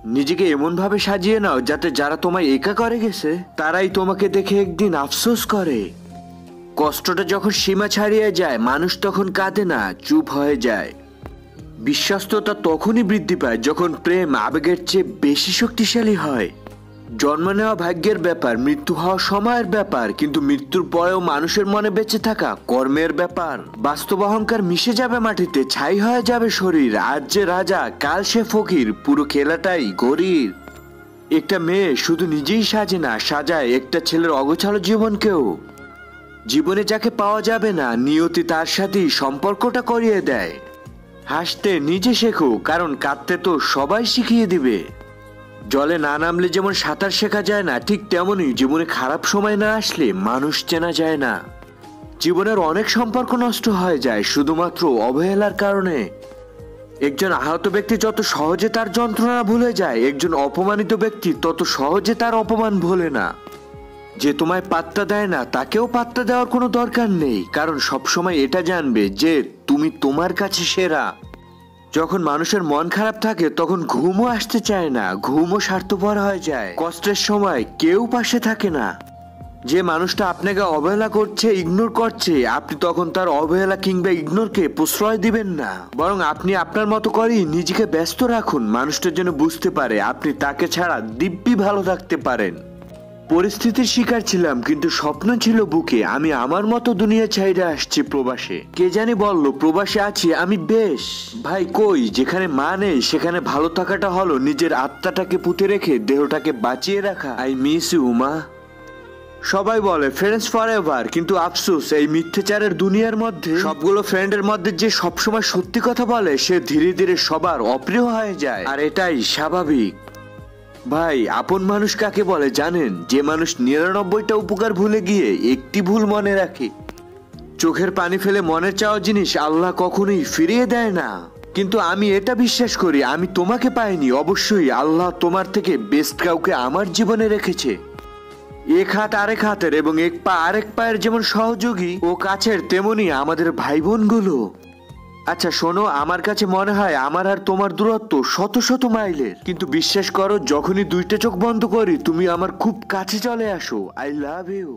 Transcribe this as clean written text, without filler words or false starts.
নিজেকে এমন ভাবে সাজিয়ে নাও যাতে যারা তোমায় একা করে গেছে তারাই তোমাকে দেখে একদিন আফসোস করে। কষ্টটা যখন সীমা ছাড়িয়ে যায় মানুষ তখন কাঁদে না, চুপ হয়ে যায়। বিশ্বস্ততা তখনই বৃদ্ধি পায় যখন প্রেম আবেগের চেয়ে বেশি শক্তিশালী হয়। জন্ম নেওয়া ভাগ্যের ব্যাপার, মৃত্যু হওয়া সময়ের ব্যাপার, কিন্তু মৃত্যুর পরেও মানুষের মনে বেঁচে থাকা কর্মের ব্যাপার। বাস্তব অহংকার মিশে যাবে মাটিতে, ছাই হয়ে যাবে শরীর। আজ যে রাজা কাল সে ফকির, পুরো খেলাটাই গরিব। একটা মেয়ে শুধু নিজেই সাজে না, সাজায় একটা ছেলের অগোছালো জীবনকেও। জীবনে যাকে পাওয়া যাবে না নিয়তি তার সাথেই সম্পর্কটা করিয়ে দেয়। হাসতে নিজে শেখো, কারণ কাঁদতে তো সবাই শিখিয়ে দিবে। জলে না নামলে যেমন সাঁতার শেখা যায় না, ঠিক তেমনই জীবনে খারাপ সময় না আসলে মানুষ চেনা যায় না। জীবনের অনেক সম্পর্ক নষ্ট হয়ে যায় শুধুমাত্র অবহেলার কারণে। একজন আহত ব্যক্তি যত সহজে তার যন্ত্রণা ভুলে যায়, একজন অপমানিত ব্যক্তি তত সহজে তার অপমান ভোলে না। যে তোমায় পাত্তা দেয় না তাকেও পাত্তা দেওয়ার কোনো দরকার নেই, কারণ সবসময় এটা জানবে যে তুমি তোমার কাছে সেরা। যখন মানুষের মন খারাপ থাকে তখন ঘুমও আসতে চায় না, ঘুমও স্বার্থপর হয়ে যায়। কষ্টের সময় কেউ পাশে থাকে না। যে মানুষটা আপনাকে অবহেলা করছে, ইগনোর করছে, আপনি তখন তার অবহেলা কিংবা ইগনোরকে প্রশ্রয় দিবেন না, বরং আপনি আপনার মতো করেই নিজেকে ব্যস্ত রাখুন। মানুষটা যেন বুঝতে পারে আপনি তাকে ছাড়া দিব্যি ভালো থাকতে পারেন। পরিস্থিতির শিকার ছিলাম, কিন্তু স্বপ্ন ছিল বুকে। আমি আমার মতো দুনিয়া ছাইড়ে আসছি প্রবাসে। কে জানি বলল প্রবাসে আছি আমি বেশ। ভাই কই, যেখানে মা নেই সেখানে ভালো থাকাটা হলো নিজের আত্মাটাকে পুঁতে রেখে দেহটাকে বাঁচিয়ে রাখা। আই মিস ইউ মা। সবাই বলে ফ্রেন্ডস ফরএভার, কিন্তু আফসোস এই মিথ্যাচারের দুনিয়ার মধ্যে সবগুলো ফ্রেন্ডের মধ্যে যে সবসময় সত্যি কথা বলে সে ধীরে ধীরে সবার অপ্রিয় হয়ে যায়, আর এটাই স্বাভাবিক। ভাই আপন মানুষ কাকে বলে জানেন? যে মানুষ ৯৯টা উপকার ভুলে গিয়ে একটি ভুল মনে রাখে। চোখের পানি ফেলে মনে চাওয়া জিনিস আল্লাহ কখনোই ফিরিয়ে দেয় না। কিন্তু আমি এটা বিশ্বাস করি, আমি তোমাকে পাইনি, অবশ্যই আল্লাহ তোমার থেকে বেস্ট কাউকে আমার জীবনে রেখেছে। এক হাত আরেক হাতের এবং এক পা আরেক পায়ের যেমন সহযোগী ও কাছের, তেমনি আমাদের ভাই বোনগুলো। আচ্ছা শোনো, আমার কাছে মনে হয় আমার আর তোমার দূরত্ব শত শত মাইলের, কিন্তু বিশ্বাস করো যখনই দুইটা চোখ বন্ধ করি তুমি আমার খুব কাছে চলে আসো। I love you.